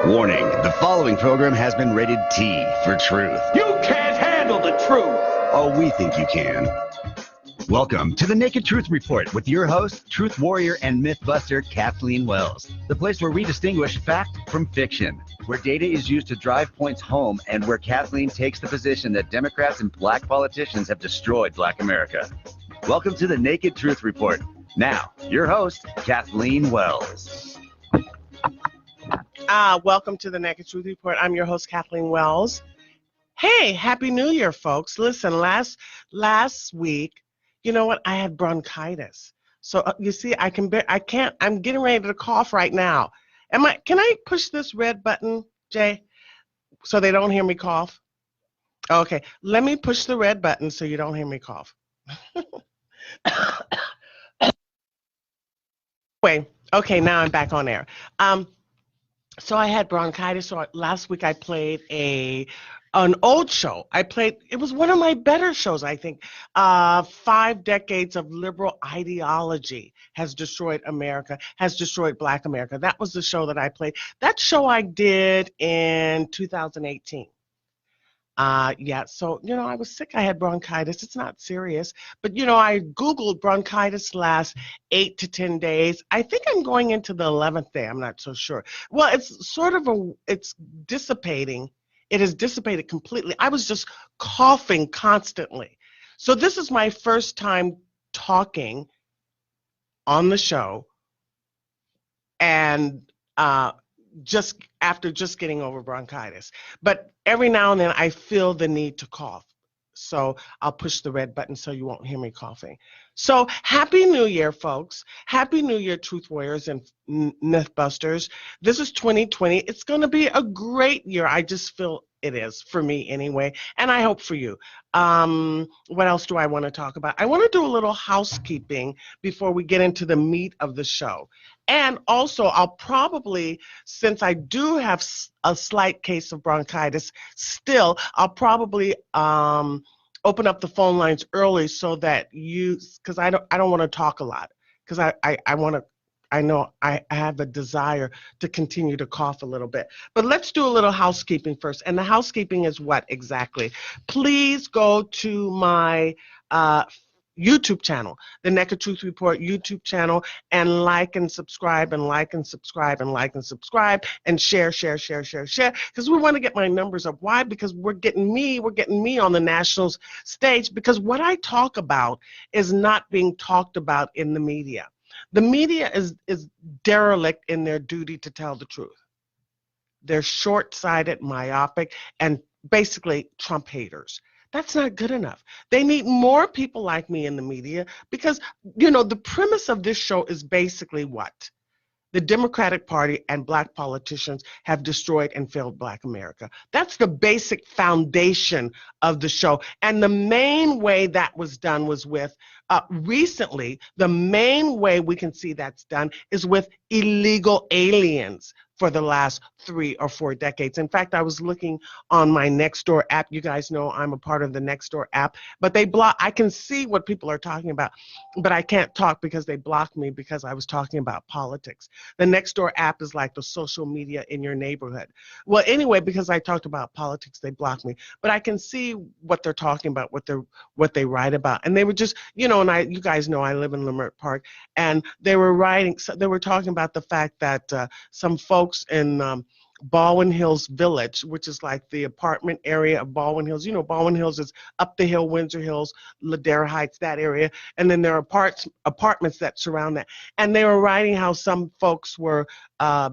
Warning, the following program has been rated T for truth. You can't handle the truth! Oh, we think you can. Welcome to the Naked Truth Report with your host, truth warrior and mythbuster Kathleen Wells. The place where we distinguish fact from fiction, where data is used to drive points home, and where Kathleen takes the position that Democrats and black politicians have destroyed black America. Welcome to the Naked Truth Report. Now, your host, Kathleen Wells. Welcome to the Naked Truth Report. I'm your host, Kathleen Wells. Hey, Happy New Year, folks. Listen, last week, you know what? I had bronchitis. So you see, I can't, I'm getting ready to cough right now. Can I push this red button, Jay, so they don't hear me cough? Okay, let me push the red button so you don't hear me cough. Anyway, okay, now I'm back on air. So I had bronchitis. So last week I played an old show. It was one of my better shows, I think. 5 decades of liberal ideology has destroyed America, has destroyed Black America. That was the show that I played. That show I did in 2018. So, I was sick. I had bronchitis. It's not serious. But, I Googled bronchitis last 8 to 10 days. I think I'm going into the 11th day. I'm not so sure. Well, it's dissipating. It has dissipated completely. I was just coughing constantly. So this is my first time talking on the show. And, just getting over bronchitis. But every now and then I feel the need to cough. So I'll push the red button so you won't hear me coughing. So Happy New Year, folks. Happy New Year, Truth Warriors and Mythbusters. This is 2020. It's going to be a great year. I just feel it is, for me anyway, and I hope for you. What else do I want to talk about? I want to do a little housekeeping before we get into the meat of the show. And also, I'll probably, since I do have a slight case of bronchitis, still, I'll probably open up the phone lines early so that because I don't want to talk a lot, because I know I have a desire to continue to cough a little bit. But let's do a little housekeeping first. And the housekeeping is what exactly? Please go to my YouTube channel, the Naked Truth Report YouTube channel, and like and subscribe and like and subscribe and like and subscribe and share, because we want to get my numbers up. Why? Because we're getting me on the national stage, because what I talk about is not being talked about in the media. The media is derelict in their duty to tell the truth. They're short-sighted, myopic, and basically Trump haters. That's not good enough. They need more people like me in the media because, the premise of this show is basically what? The Democratic Party and black politicians have destroyed and failed Black America. That's the basic foundation of the show. And the main way that was done was with, recently, the main way we can see that's done is with illegal aliens for the last 3 or 4 decades. In fact, I was looking on my Nextdoor app. You guys know I'm a part of the Nextdoor app, but I can see what people are talking about, but I can't talk because they blocked me because I was talking about politics. The Nextdoor app is like the social media in your neighborhood. Well, anyway, because I talked about politics, they blocked me, but I can see what they're talking about, what they write about. And they were just, and you guys know I live in Leimert Park, and they were talking about the fact that some folks in Baldwin Hills Village, which is like the apartment area of Baldwin Hills. Baldwin Hills is up the hill, Windsor Hills, Ladera Heights, that area. And then there are apartments that surround that. And they were writing how some folks were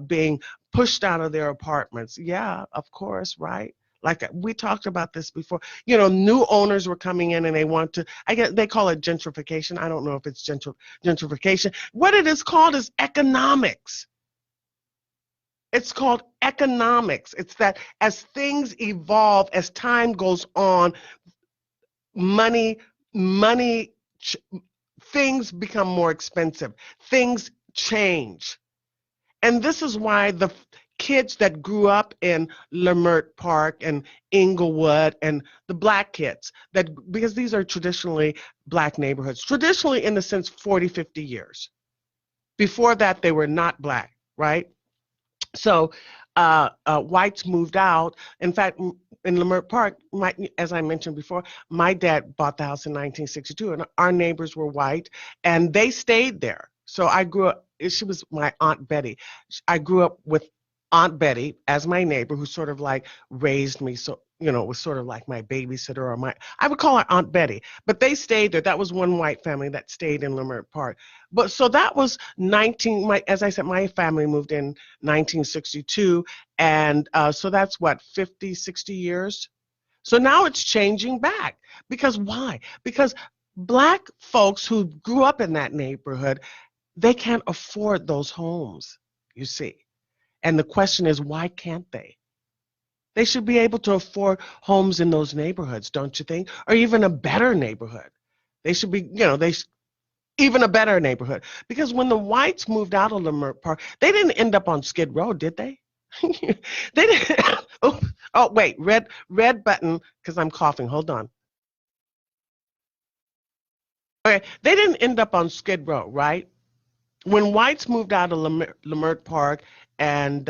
being pushed out of their apartments. Yeah, of course, right? Like we talked about this before. New owners were coming in and they want to, I guess they call it gentrification. I don't know if it's gentrification. What it is called is economics. It's called economics. It's that as things evolve, as time goes on, things become more expensive. Things change. And this is why the kids that grew up in Leimert Park and Inglewood and the black kids, because these are traditionally black neighborhoods, traditionally in the sense 40, 50 years. Before that, they were not black, right? So whites moved out. In fact, in Leimert Park, as I mentioned before, my dad bought the house in 1962, and our neighbors were white, and they stayed there. So I grew up. She was my Aunt Betty. I grew up with Aunt Betty as my neighbor, who sort of like raised me. So was sort of like my babysitter, or I would call her Aunt Betty. But they stayed there. That was one white family that stayed in Leimert Park. But so that was as I said, my family moved in 1962, and so that's what 50, 60 years. So now it's changing back. Because why? Because Black folks who grew up in that neighborhood, they can't afford those homes, you see. And the question is, why can't they? They should be able to afford homes in those neighborhoods, don't you think? Or even a better neighborhood. They should be, even a better neighborhood. Because when the whites moved out of Leimert Park, they didn't end up on Skid Row, did they? They didn't. Oh, wait, red button, because I'm coughing. Hold on. Okay, they didn't end up on Skid Row, right? When whites moved out of Leimert Park and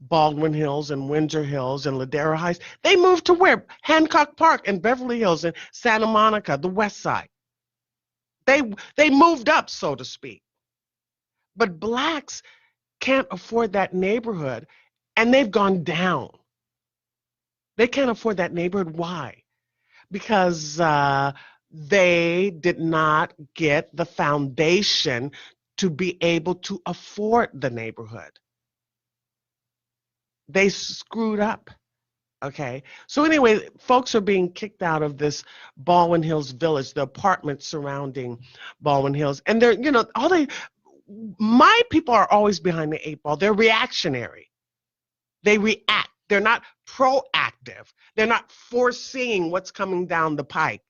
Baldwin Hills and Windsor Hills and Ladera Heights, they moved to where? Hancock Park and Beverly Hills and Santa Monica, the West Side. They moved up, so to speak. But Blacks can't afford that neighborhood, and they've gone down. They can't afford that neighborhood. Why? Because they did not get the foundation to be able to afford the neighborhood. They screwed up. Okay. So anyway, folks are being kicked out of this Baldwin Hills village, the apartments surrounding Baldwin Hills. And they're, my people are always behind the eight ball. They're reactionary. They react. They're not proactive. They're not foreseeing what's coming down the pike,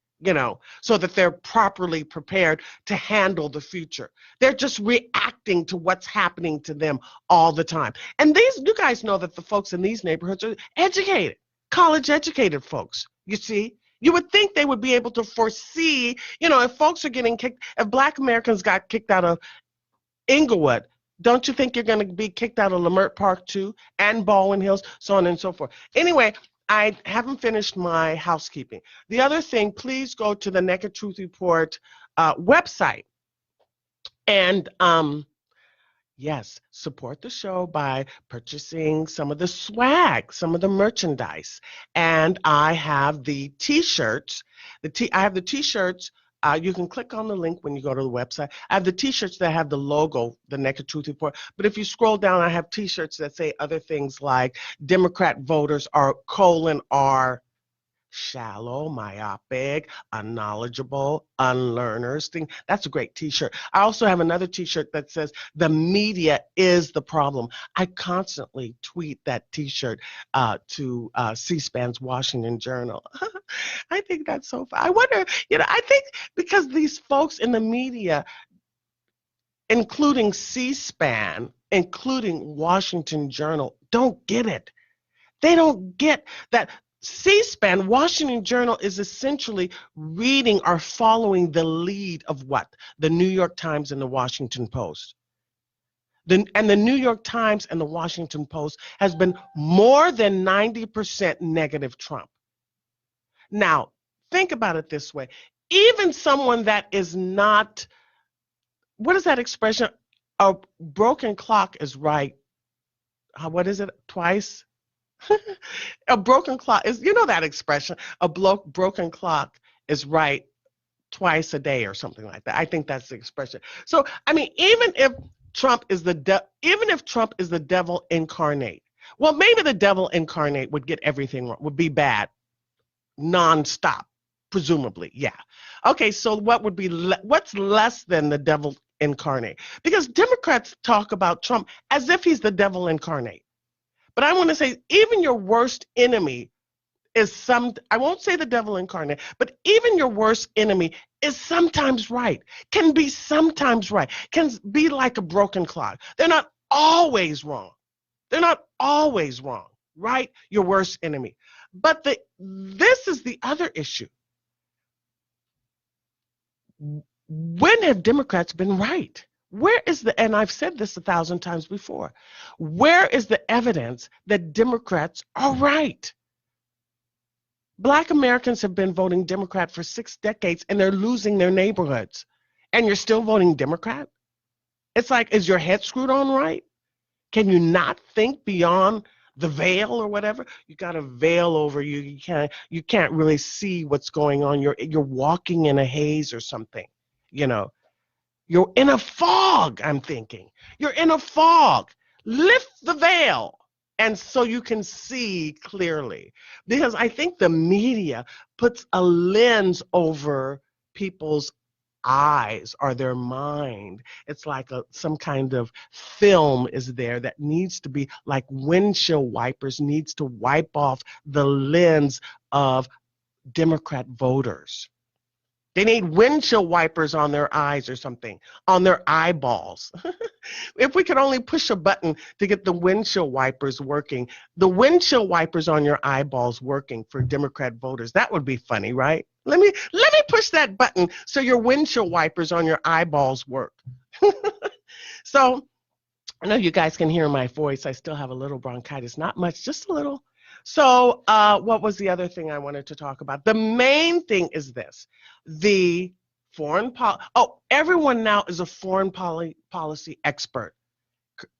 so that they're properly prepared to handle the future. They're just reacting to what's happening to them all the time. And you guys know that the folks in these neighborhoods are educated, college educated folks, you see. You would think they would be able to foresee, if folks are getting kicked, if Black Americans got kicked out of Inglewood, don't you think you're going to be kicked out of Leimert Park too, and Baldwin Hills, so on and so forth? Anyway, I haven't finished my housekeeping. The other thing, please go to the Naked Truth Report website. And yes, support the show by purchasing some of the swag, some of the merchandise. And I have the T-shirts. I have the T-shirts. You can click on the link when you go to the website. I have the T-shirts that have the logo, the Naked Truth Report. But if you scroll down, I have T-shirts that say other things like Democrat voters are : shallow, myopic, unknowledgeable, unlearners thing. That's a great T-shirt. I also have another T-shirt that says the media is the problem. I constantly tweet that T-shirt to C-SPAN's Washington Journal. I think that's so fun. I wonder, I think because these folks in the media, including C-SPAN, including Washington Journal, don't get it. They don't get that C-SPAN, Washington Journal, is essentially reading or following the lead of what? The New York Times and the Washington Post. And the New York Times and the Washington Post has been more than 90% negative Trump. Now, think about it this way. Even someone that is not, what is that expression? A broken clock is right. What is it? Twice? A broken clock is, that expression, a broken clock is right twice a day or something like that. I think that's the expression. So, even if Trump is the devil incarnate, well, maybe the devil incarnate would get everything wrong, would be bad, nonstop, presumably, yeah. Okay, so what's less than the devil incarnate? Because Democrats talk about Trump as if he's the devil incarnate. But I want to say, even your worst enemy is I won't say the devil incarnate, but even your worst enemy is sometimes right, can be sometimes right, can be like a broken clock. They're not always wrong. They're not always wrong, right? Your worst enemy. But this is the other issue. When have Democrats been right? Where is and I've said this 1,000 times before, where is the evidence that Democrats are right? Black Americans have been voting Democrat for 6 decades and they're losing their neighborhoods. And you're still voting Democrat? It's like, is your head screwed on right? Can you not think beyond the veil or whatever? You got a veil over you. You can't really see what's going on. You're walking in a haze or something. You know, you're in a fog, I'm thinking. You're in a fog. Lift the veil and so you can see clearly. Because I think the media puts a lens over people's eyes or their mind. It's like some kind of film is there that needs to be like windshield wipers, needs to wipe off the lens of Democrat voters. They need windshield wipers on their eyes or something, on their eyeballs. If we could only push a button to get the windshield wipers working, the windshield wipers on your eyeballs working for Democrat voters, that would be funny, right? Let me push that button so your windshield wipers on your eyeballs work. So I know you guys can hear my voice. I still have a little bronchitis, not much, just a little. So what was the other thing I wanted to talk about? The main thing is this. The foreign policy. Oh, everyone now is a foreign policy expert.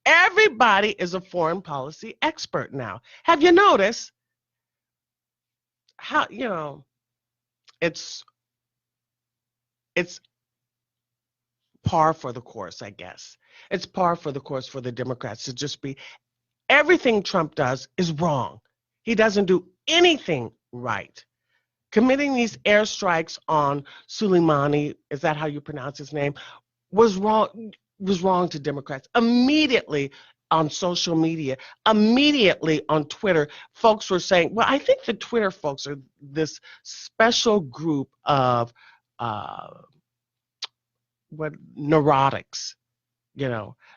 Everybody is a foreign policy expert now. Have you noticed how, it's par for the course, I guess. It's par for the course for the Democrats to just be, everything Trump does is wrong. He doesn't do anything right. Committing these airstrikes on Soleimani, is that how you pronounce his name, was wrong to Democrats. Immediately on social media, immediately on Twitter, folks were saying, well, I think the Twitter folks are this special group of neurotics.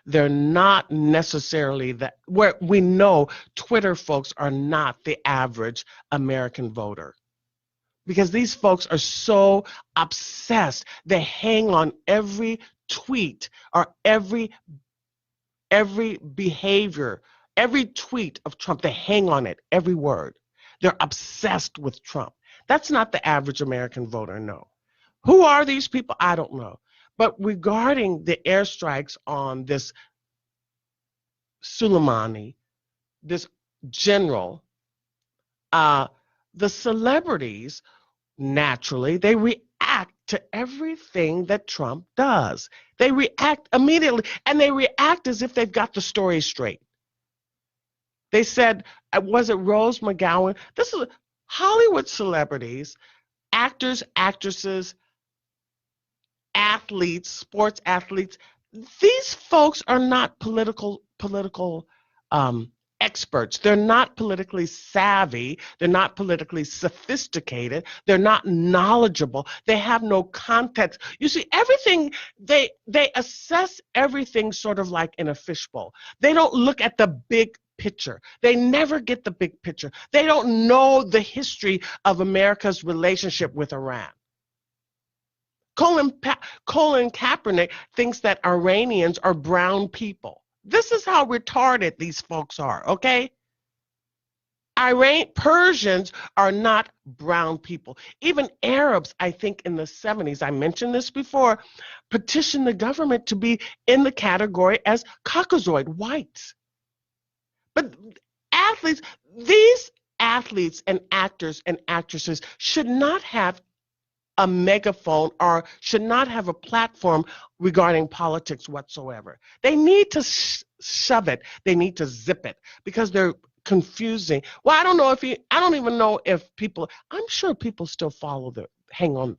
They're not necessarily that, where we know Twitter folks are not the average American voter. Because these folks are so obsessed. They hang on every tweet or every behavior, every tweet of Trump. They hang on it, every word. They're obsessed with Trump. That's not the average American voter, no. Who are these people? I don't know. But regarding the airstrikes on this Soleimani, this general, the celebrities, naturally, they react to everything that Trump does. They react immediately, and they react as if they've got the story straight. They said, was it Rose McGowan? This is Hollywood celebrities, actors, actresses, athletes, sports athletes. These folks are not political experts. They're not politically savvy. They're not politically sophisticated. They're not knowledgeable. They have no context. You see, everything, they assess everything sort of like in a fishbowl. They don't look at the big picture. They never get the big picture. They don't know the history of America's relationship with Iran. Colin Kaepernick thinks that Iranians are brown people. This is how retarded these folks are, okay? Persians are not brown people. Even Arabs, I think in the 70s, I mentioned this before, petitioned the government to be in the category as Caucasoid whites. But these athletes and actors and actresses should not have a megaphone or should not have a platform regarding politics whatsoever. They need to shove it. They need to zip it because they're confusing. Well, I don't even know if people, I'm sure people still hang on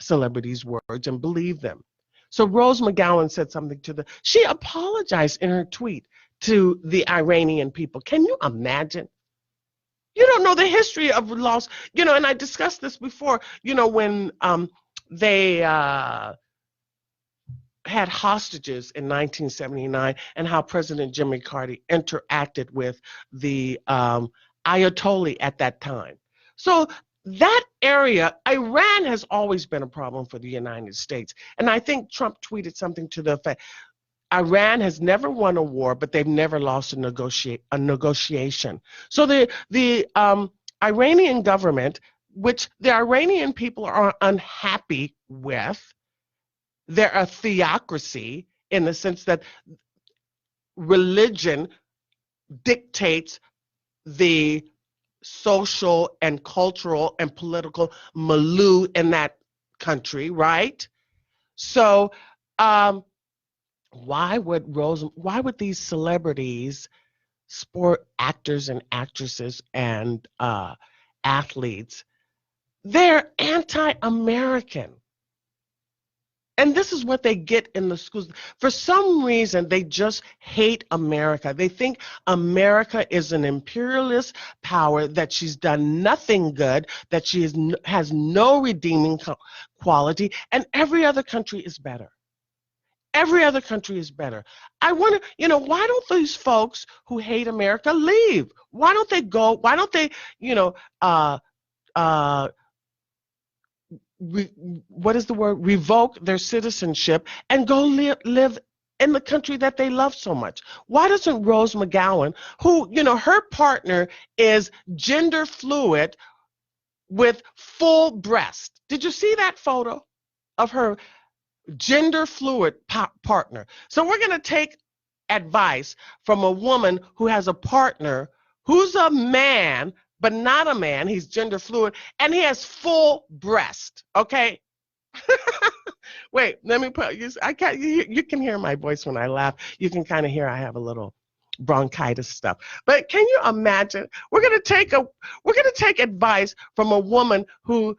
celebrities' words and believe them. So Rose McGowan said something she apologized in her tweet to the Iranian people. Can you imagine? You don't know the history of loss, and I discussed this before, when they had hostages in 1979 and how President Jimmy Carter interacted with the Ayatollah at that time. So that area, Iran has always been a problem for the United States. And I think Trump tweeted something to the effect, Iran has never won a war, but they've never lost a negotiation. So the Iranian government, which the Iranian people are unhappy with, they're a theocracy in the sense that religion dictates the social and cultural and political milieu in that country, right? So why would these celebrities, sport actors and actresses and athletes, they're anti-American? And this is what they get in the schools. For some reason, they just hate America. They think America is an imperialist power, that she's done nothing good, that she has no redeeming quality, and every other country is better. Every other country is better. I wonder, why don't these folks who hate America leave? Why don't they go? Why don't they, what is the word? Revoke their citizenship and go live in the country that they love so much? Why doesn't Rose McGowan, who, her partner is gender fluid with full breast? Did you see that photo of her gender fluid partner? So we're going to take advice from a woman who has a partner who's a man, but not a man. He's gender fluid, and he has full breast. Okay. Wait, let me put you. I can't. You can hear my voice when I laugh. You can kind of hear I have a little bronchitis stuff. But can you imagine? We're gonna take advice from a woman who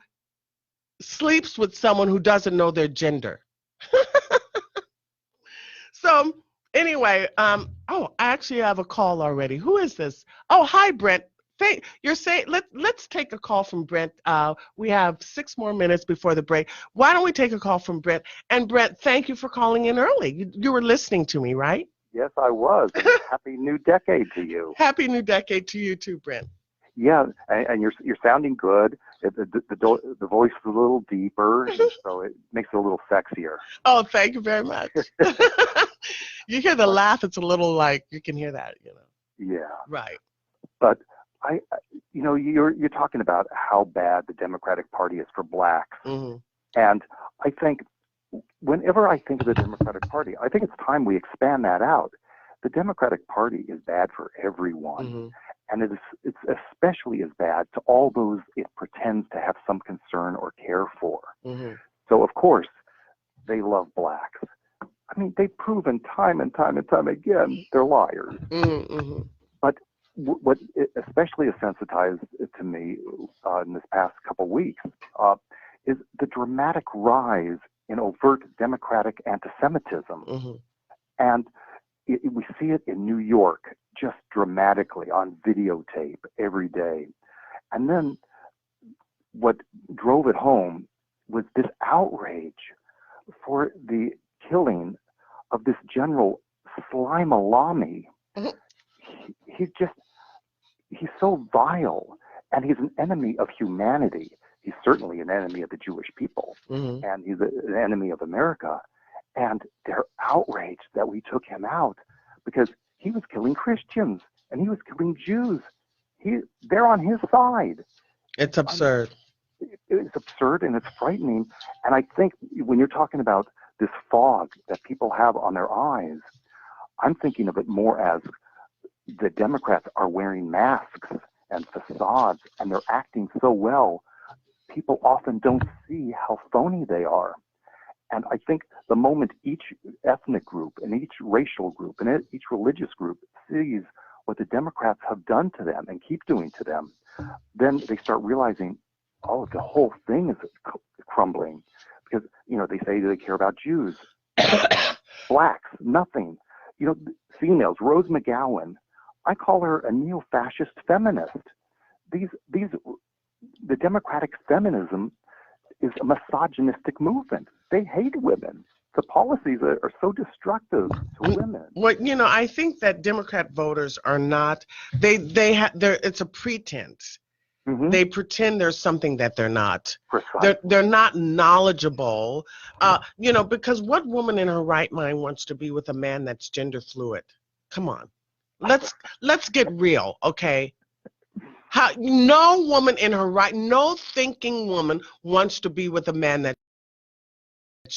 sleeps with someone who doesn't know their gender. So anyway, I actually have a call already. Who is this? Oh, hi, Brent. You're saying let's take a call from Brent. We have 6 more minutes before the break. Why don't we take a call from Brent? And Brent, thank you for calling in early. You were listening to me, right? Yes, I was. And happy new decade to you. Happy new decade to you too, Brent. Yeah, and you're sounding good. The voice is a little deeper, so it makes it a little sexier. Oh, thank you very much. You hear the laugh; it's a little like you can hear that, Yeah. Right. But you're talking about how bad the Democratic Party is for blacks, mm-hmm. And I think whenever I think of the Democratic Party, I think it's time we expand that out. The Democratic Party is bad for everyone. Mm-hmm. And it's especially as bad to all those it pretends to have some concern or care for. Mm-hmm. So, of course, they love blacks. I mean, they've proven time and time and time again they're liars. Mm-hmm. But what especially has sensitized to me in this past couple weeks is the dramatic rise in overt Democratic anti-Semitism. Mm-hmm. And we see it in New York just dramatically on videotape every day. And then what drove it home was this outrage for the killing of this General Slimalami. Mm-hmm. He's so vile, and he's an enemy of humanity. He's certainly an enemy of the Jewish people, mm-hmm. and he's an enemy of America. And they're outraged that we took him out because he was killing Christians and he was killing Jews. They're on his side. It's absurd. It's absurd and it's frightening. And I think when you're talking about this fog that people have on their eyes, I'm thinking of it more as the Democrats are wearing masks and facades, and they're acting so well, people often don't see how phony they are. And I think the moment each ethnic group and each racial group and each religious group sees what the Democrats have done to them and keep doing to them, then they start realizing, oh, the whole thing is crumbling. Because, they say they care about Jews, blacks, nothing. Females, Rose McGowan, I call her a neo-fascist feminist. The Democratic feminism is a misogynistic movement. They hate women. The policies are so destructive to women. Well, I think that Democrat voters are not. It's a pretense. They pretend there's something that they're not. Precisely. They're not knowledgeable. Because what woman in her right mind wants to be with a man that's gender fluid? Come on, let's get real, okay? No woman in her right, no thinking woman wants to be with a man that's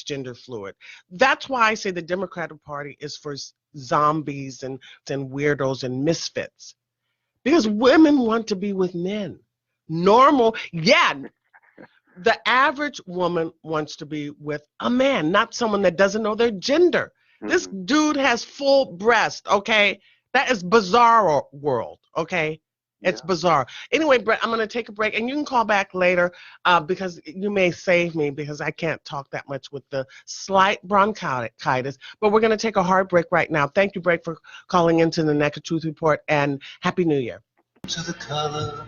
gender fluid. That's why I say the Democratic Party is for zombies and weirdos and misfits. Because women want to be with men. Normal, yeah. The average woman wants to be with a man, not someone that doesn't know their gender. This dude has full breast, okay? That is bizarre world, okay? It's bizarre. Anyway, Brett, I'm going to take a break, and you can call back later because you may save me because I can't talk that much with the slight bronchitis. But we're going to take a hard break right now. Thank you, Break, for calling into the Naked Truth Report, and Happy New Year. To the color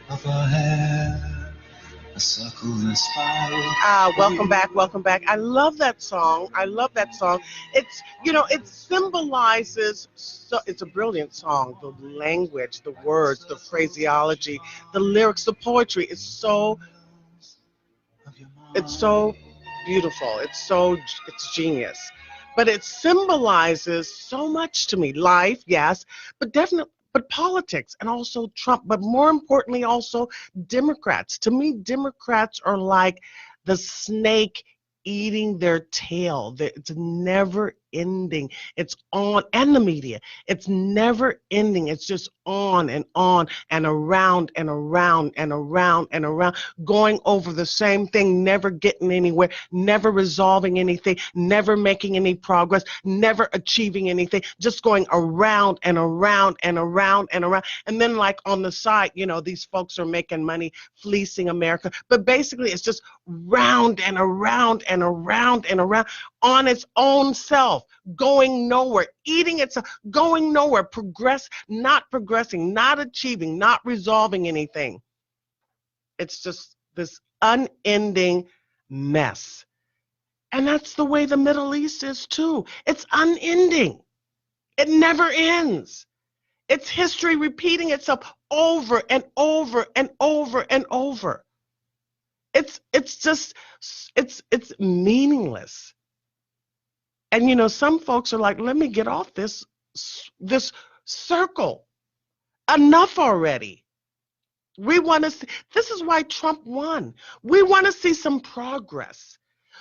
of our hair, a circle and spiral. Welcome back. I love that song. It's, it symbolizes, so it's a brilliant song. The language, the words, the phraseology, the lyrics, the poetry is so beautiful. It's genius. But it symbolizes so much to me. Life, yes, but definitely, but politics, and also Trump, but more importantly also Democrats. To me, Democrats are like the snake eating their tail. It's never ending. It's on, and the media. It's never ending. It's just on and around and around and around and around, going over the same thing, never getting anywhere, never resolving anything, never making any progress, never achieving anything, just going around and around and around and around. And then, like, on the side, these folks are making money fleecing America. But basically, it's just round and around and around and around on its own self, going nowhere, eating itself, going nowhere, not progressing, not achieving, not resolving anything. It's just this unending mess. And that's the way the Middle East is too. It's unending. It never ends. It's history repeating itself over and over and over and over. It's meaningless. And some folks are like, let me get off this circle. Enough already. We want to see, this is why Trump won. We want to see some progress.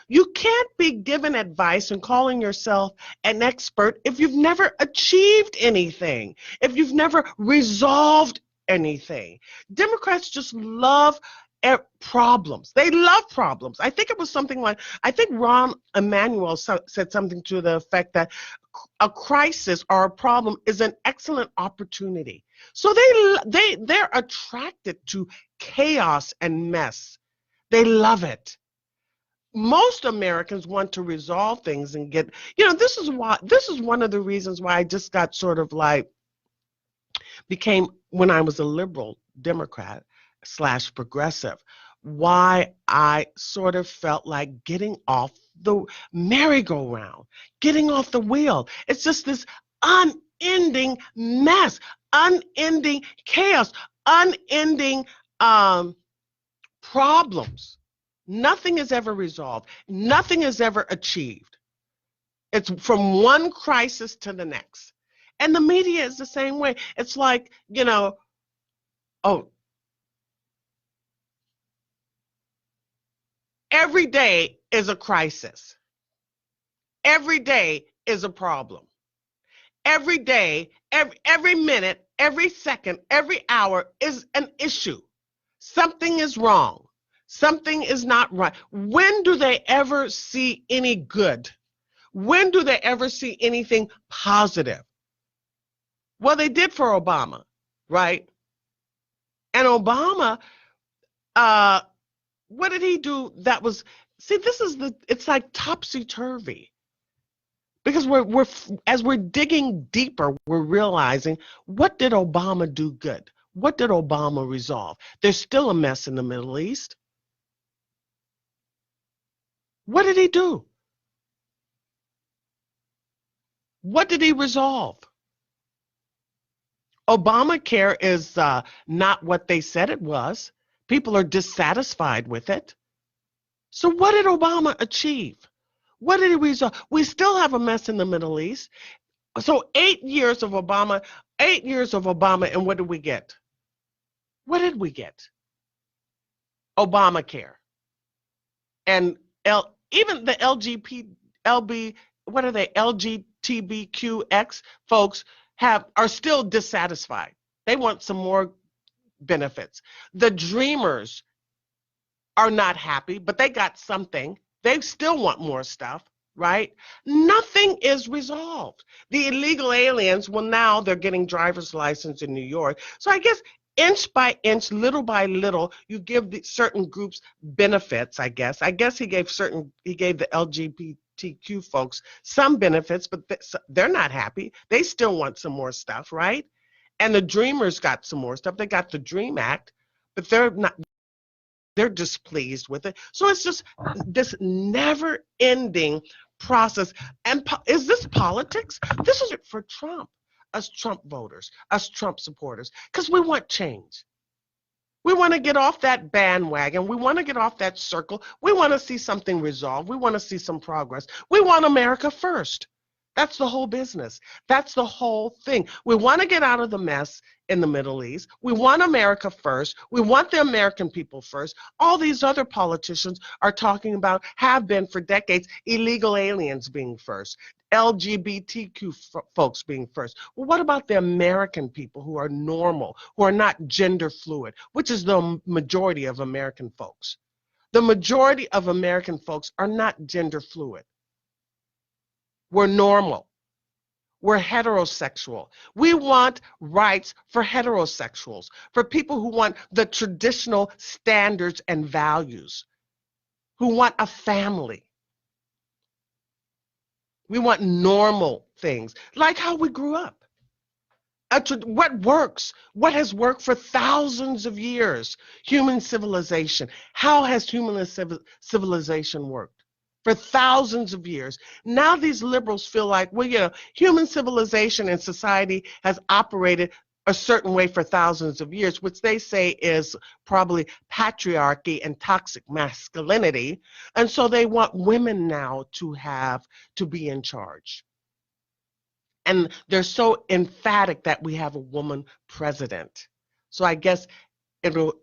You can't be given advice and calling yourself an expert if you've never achieved anything, if you've never resolved anything. Democrats just love problems. They love problems. I think it was something like, I think Rahm Emanuel said something to the effect that a crisis or a problem is an excellent opportunity. So they're attracted to chaos and mess. They love it. Most Americans want to resolve things and get, this is one of the reasons why I just got sort of like became, when I was a liberal Democrat / progressive, why I sort of felt like getting off the merry-go-round, getting off the wheel. It's just this unending mess, unending chaos, unending problems. Nothing is ever resolved. Nothing is ever achieved. It's from one crisis to the next. And the media is the same way. It's like, every day is a crisis. Every day is a problem. Every day, every minute, every second, every hour is an issue. Something is wrong. Something is not right. When do they ever see any good? When do they ever see anything positive? Well, they did for Obama, right? And Obama, what did he do that was, see, it's like topsy-turvy. Because as we're digging deeper, we're realizing, what did Obama do good? What did Obama resolve? There's still a mess in the Middle East. What did he do? What did he resolve? Obamacare is not what they said it was. People are dissatisfied with it. So what did Obama achieve? What did he resolve? We still have a mess in the Middle East. So 8 years of Obama, and what did we get? What did we get? Obamacare. And even the LGBTQX folks are still dissatisfied. They want some more benefits. The Dreamers are not happy, but they got something. They still want more stuff, right? Nothing is resolved. The illegal aliens, well, now they're getting driver's license in New York. So I guess inch by inch, little by little, you give certain groups benefits, I guess. I guess he gave the LGBTQ folks some benefits, but they're not happy. They still want some more stuff, right? And the Dreamers got some more stuff. They got the Dream Act, but they're displeased with it. So it's just this never-ending process. And is this politics? This is for Trump, us Trump voters, us Trump supporters, because we want change. We want to get off that bandwagon. We want to get off that circle. We want to see something resolved. We want to see some progress. We want America first. That's the whole business. That's the whole thing. We want to get out of the mess in the Middle East. We want America first. We want the American people first. All these other politicians are talking about, have been for decades, illegal aliens being first, LGBTQ folks being first. Well, what about the American people who are normal, who are not gender fluid, which is the majority of American folks? The majority of American folks are not gender fluid. We're normal. We're heterosexual. We want rights for heterosexuals, for people who want the traditional standards and values, who want a family. We want normal things, like how we grew up. What works? What has worked for thousands of years? Human civilization. How has human civilization worked? For thousands of years. Now these liberals feel like, well, human civilization and society has operated a certain way for thousands of years, which they say is probably patriarchy and toxic masculinity. And so they want women now to be in charge. And they're so emphatic that we have a woman president. So I guess will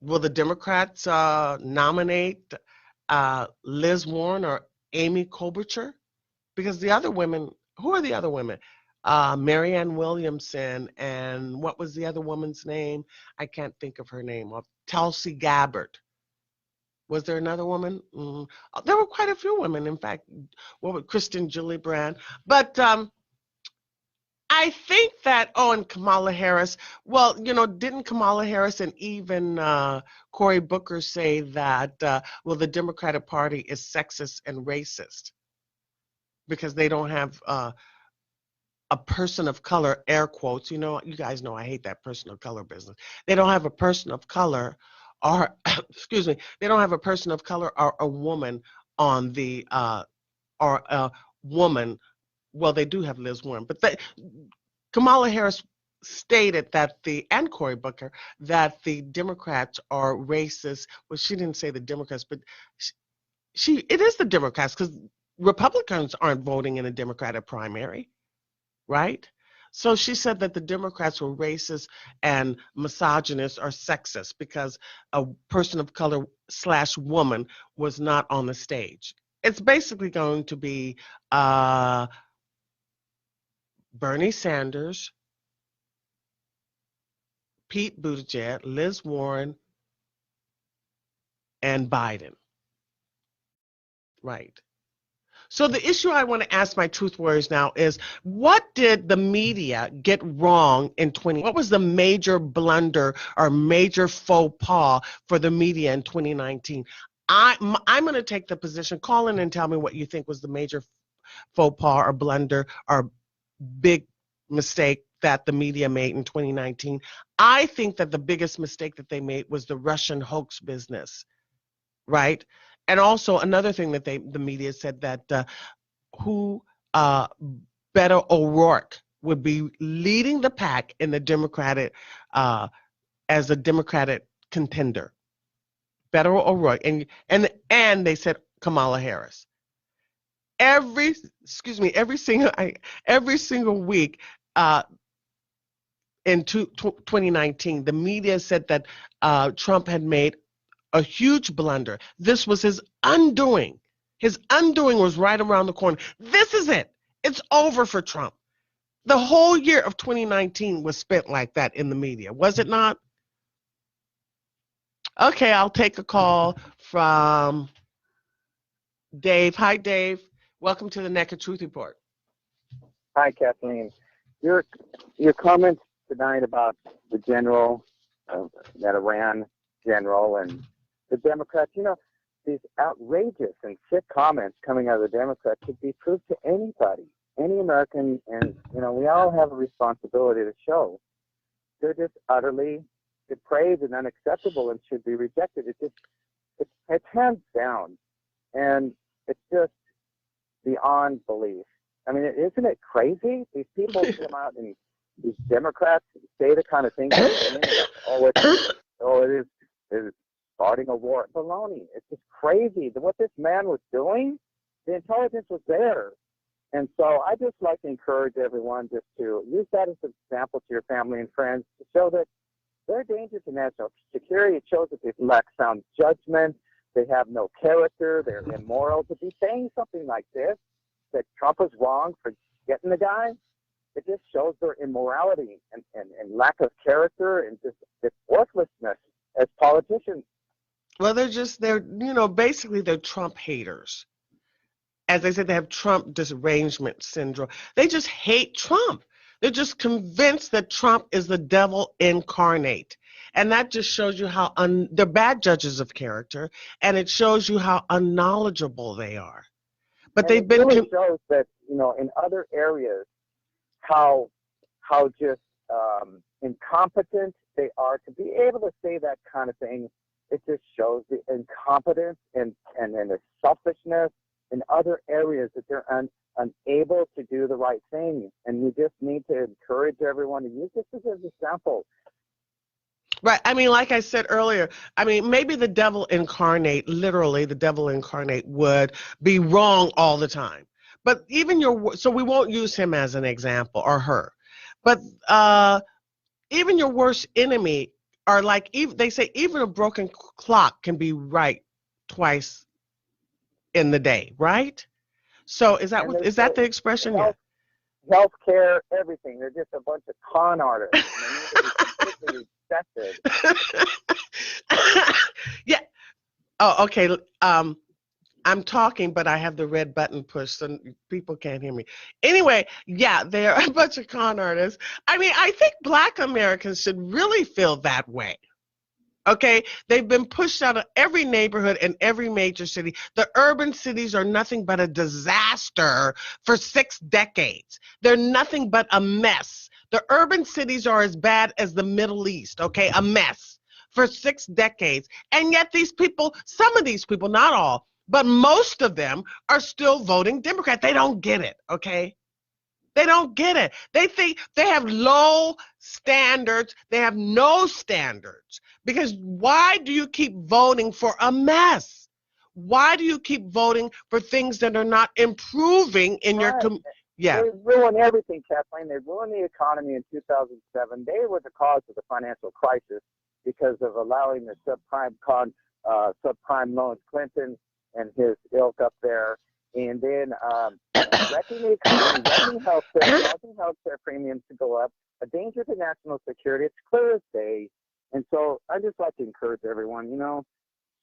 the Democrats nominate Liz Warren or Amy Klobuchar? Because the other women, who are the other women? Marianne Williamson, and what was the other woman's name? I can't think of her name. Tulsi Gabbard. Was there another woman? There were quite a few women, in fact. Kristen Gillibrand. But I think that, and Kamala Harris, well, didn't Kamala Harris and even Cory Booker say that, the Democratic Party is sexist and racist because they don't have a person of color, air quotes, you guys know I hate that person of color business. They don't have a person of color or, excuse me, they don't have a person of color or a woman on the, or a woman. Well, they do have Liz Warren, but Kamala Harris stated that and Cory Booker, that the Democrats are racist. Well, she didn't say the Democrats, but it is the Democrats, because Republicans aren't voting in a Democratic primary, right? So she said that the Democrats were racist and misogynist or sexist because a person of color / woman was not on the stage. It's basically going to be Bernie Sanders, Pete Buttigieg, Liz Warren, and Biden. Right. So the issue I want to ask my truth warriors now is, what did the media get wrong in what was the major blunder or major faux pas for the media in 2019? I'm going to take the position, call in and tell me what you think was the major faux pas or blunder or big mistake that the media made in 2019. I think that the biggest mistake that they made was the Russian hoax business, right? And also another thing that the media said that Beto O'Rourke would be leading the pack in the Democratic, as a Democratic contender, Beto O'Rourke, and they said Kamala Harris. Every single week, in 2019, the media said that Trump had made a huge blunder. This was his undoing. His undoing was right around the corner. This is it. It's over for Trump. The whole year of 2019 was spent like that in the media, was it not? Okay, I'll take a call from Dave. Hi, Dave. Welcome to the Naked Truth Report. Hi, Kathleen. Your comments tonight about the general, that Iran general, and the Democrats, these outrageous and sick comments coming out of the Democrats could be proved to anybody, any American, and, we all have a responsibility to show. They're just utterly depraved and unacceptable and should be rejected. It's hands down, and it's just beyond belief. I mean, isn't it crazy? These people come out and these Democrats say the kind of things, it is starting a war. Baloney. It's just crazy. What this man was doing, the intelligence was there. And so I just like to encourage everyone just to use that as an example to your family and friends to show that they're a danger to national security. It shows that they lack sound judgment. They have no character. They're immoral. To be saying something like this, that Trump was wrong for getting the guy, it just shows their immorality and lack of character and just this worthlessness as politicians. Well, basically they're Trump haters. As I said, they have Trump derangement syndrome. They just hate Trump. They're just convinced that Trump is the devil incarnate. And that just shows you how they're bad judges of character, and it shows you how unknowledgeable they are. But they've been really shows that, in other areas, how just incompetent they are to be able to say that kind of thing. It just shows the incompetence and the selfishness in other areas, that they're unable to do the right thing. And we just need to encourage everyone to use this as an example. Right. I mean, like I said earlier, maybe the devil incarnate, literally the devil incarnate, would be wrong all the time. But so we won't use him as an example, or her. But even your worst enemy are like, they say even a broken clock can be right twice in the day, right? So is that the expression? Yeah. Health care, everything. They're just a bunch of con artists. And they need to be completely rejected. Yeah. Oh, okay. I'm talking, but I have the red button pushed, so people can't hear me. Anyway, yeah, they're a bunch of con artists. I think Black Americans should really feel that way. Okay, they've been pushed out of every neighborhood and every major city. The urban cities are nothing but a disaster for 6 decades. They're nothing but a mess. The urban cities are as bad as the Middle East, okay, a mess for 6 decades. And yet these people, some of these people, not all, but most of them are still voting Democrat. They don't get it, okay? They don't get it. They think they have low standards. They have no standards. Because why do you keep voting for a mess? Why do you keep voting for things that are not improving in your community? Yeah. They ruined everything, Kathleen. They ruined the economy in 2007. They were the cause of the financial crisis because of allowing the subprime loans, Clinton and his ilk up there. And then wrecking the economy, wrecking healthcare, causing healthcare premiums to go up, a danger to national security. It's clear as day. And so I just like to encourage everyone,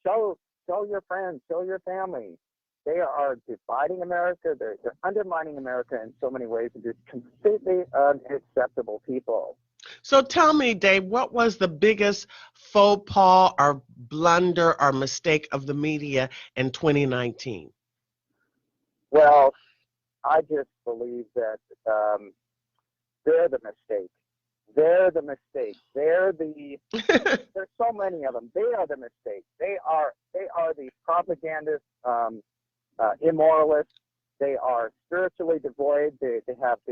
show your friends, show your family. They are dividing America. They're undermining America in so many ways, and just completely unacceptable people. So tell me, Dave, what was the biggest faux pas or blunder or mistake of the media in 2019? Well, I just believe that they're the mistake. They're the mistake. There's so many of them. They are the mistake. They are the propagandists, immoralists, They are spiritually devoid. They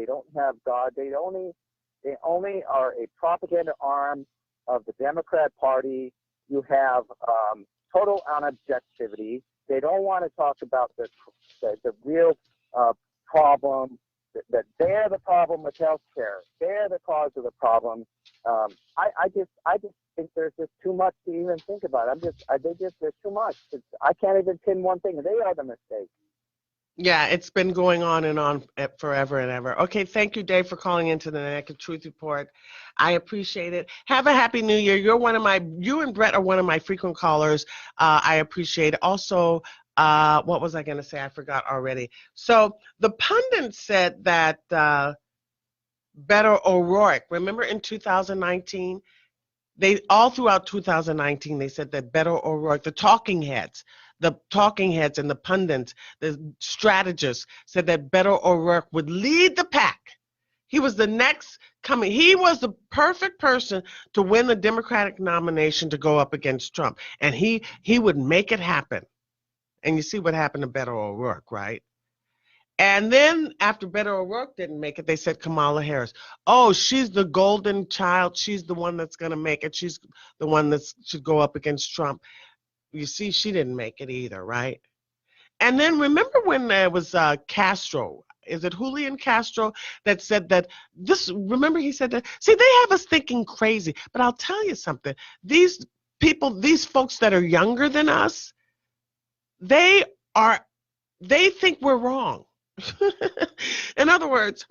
don't have God. They only are a propaganda arm of the Democrat Party. You have total unobjectivity. They don't want to talk about the real problem, that they're the problem with healthcare. They're the cause of the problem. I just think there's just too much to even think about. There's too much. I can't even pin one thing. They are the mistake. Yeah, it's been going on and on forever and ever. Okay, thank you, Dave, for calling into the Naked Truth Report. I appreciate it. Have a happy New Year. You and Brett are one of my frequent callers. I appreciate it. Also, what was I going to say? I forgot already. So the pundit said that Beto O'Rourke, remember in 2019, all throughout 2019, they said that Beto O'Rourke, the talking heads and the pundits, the strategists said that Beto O'Rourke would lead the pack. He was the next coming. He was the perfect person to win the Democratic nomination to go up against Trump. And he would make it happen. And you see what happened to Beto O'Rourke, right? And then after Beto O'Rourke didn't make it, they said Kamala Harris. Oh, she's the golden child. She's the one that's going to make it. She's the one that should go up against Trump. You see, she didn't make it either, right? And then remember when there was Castro, is it Julian Castro, that said that remember he said that, see, they have us thinking crazy. But I'll tell you something. These folks that are younger than us, they think we're wrong. In other words,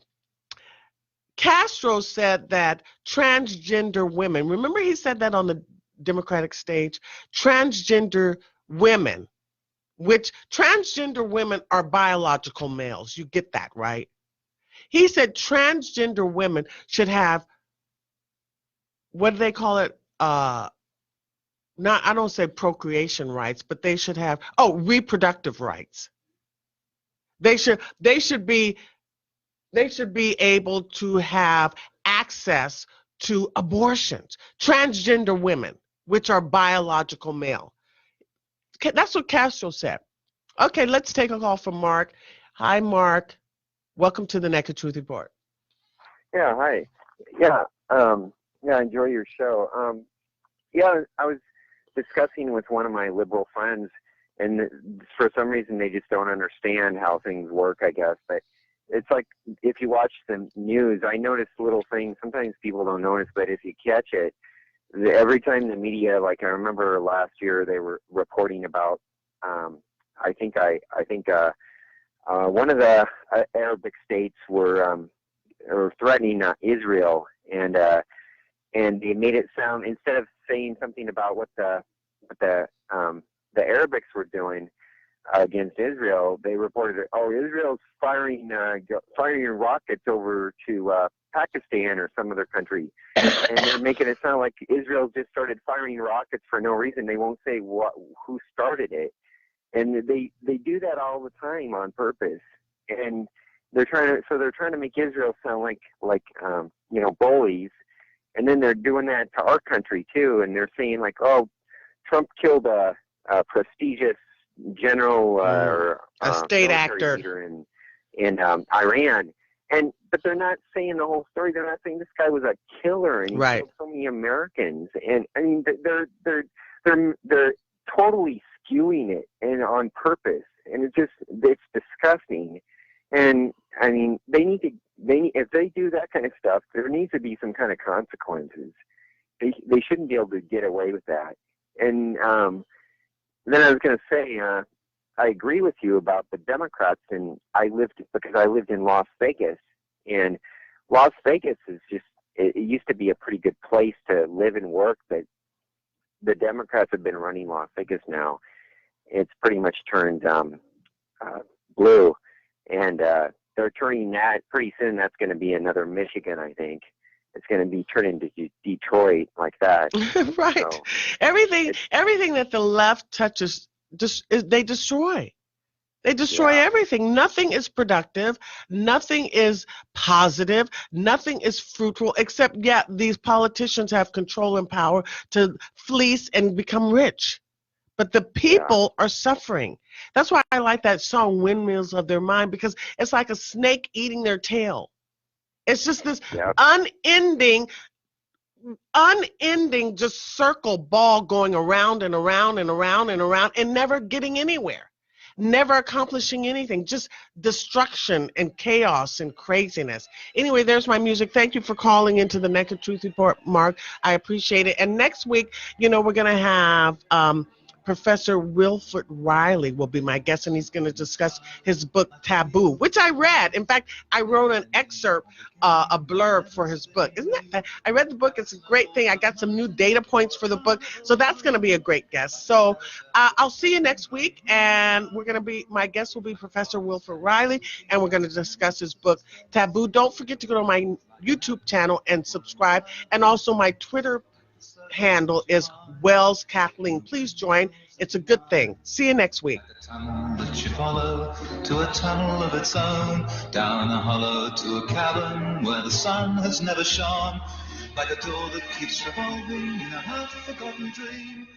Castro said that transgender women, remember he said that on the Democratic stage, transgender women, which transgender women are biological males. You get that, right? He said transgender women should have, what do they call it? I don't say procreation rights, but they should have, reproductive rights. They should be able to have access to abortions. Transgender women, which are biological male. That's what Castro said. Okay, let's take a call from Mark. Hi, Mark. Welcome to the Naked Truth Report. Yeah, hi. Yeah, I enjoy your show. I was discussing with one of my liberal friends, and for some reason they just don't understand how things work, I guess. But it's like if you watch the news, I notice little things. Sometimes people don't notice, but if you catch it, every time the media, like I remember last year, they were reporting about. I think one of the Arabic states were threatening Israel, and they made it sound, instead of saying something about what the Arabics were doing against Israel, they reported, Israel's firing rockets over to Pakistan or some other country, and they're making it sound like Israel just started firing rockets for no reason. They won't say who started it, and they do that all the time on purpose, and they're trying to make Israel sound like bullies, and then they're doing that to our country too, and they're saying like, Trump killed a prestigious general or a state actor leader in Iran, but they're not saying the whole story. They're not saying this guy was a killer and he killed so many Americans. And I mean, they're totally skewing it and on purpose, and it's disgusting. And I mean, if they do that kind of stuff, there needs to be some kind of consequences. They shouldn't be able to get away with that. And then I was going to say, I agree with you about the Democrats, and I lived in Las Vegas, and Las Vegas it used to be a pretty good place to live and work, but the Democrats have been running Las Vegas now. It's pretty much turned blue, and they're turning that pretty soon. That's going to be another Michigan, I think. It's going to be turned into Detroit like that. Right. So everything that the left touches, they destroy. They destroy everything. Nothing is productive. Nothing is positive. Nothing is fruitful, except, these politicians have control and power to fleece and become rich. but the people are suffering. That's why I like that song, Windmills of Their Mind, because it's like a snake eating their tail. It's just this unending just circle ball going around and around and around and around and never getting anywhere, never accomplishing anything, just destruction and chaos and craziness. Anyway, there's my music. Thank you for calling into the Naked Truth Report, Mark. I appreciate it. And next week, we're going to have Professor Wilfred Riley will be my guest, and he's going to discuss his book, Taboo, which I read. In fact, I wrote an excerpt, a blurb for his book. Isn't that? I read the book. It's a great thing. I got some new data points for the book, so that's going to be a great guest. So I'll see you next week, and my guest will be Professor Wilfred Riley, and we're going to discuss his book, Taboo. Don't forget to go to my YouTube channel and subscribe, and also my Twitter handle is Wells Kathleen. Please join. It's a good thing. See you next week. A tunnel that you follow to a tunnel of its own, down a hollow to a cavern where the sun has never shone, like a door that keeps revolving in a half-forgotten dream.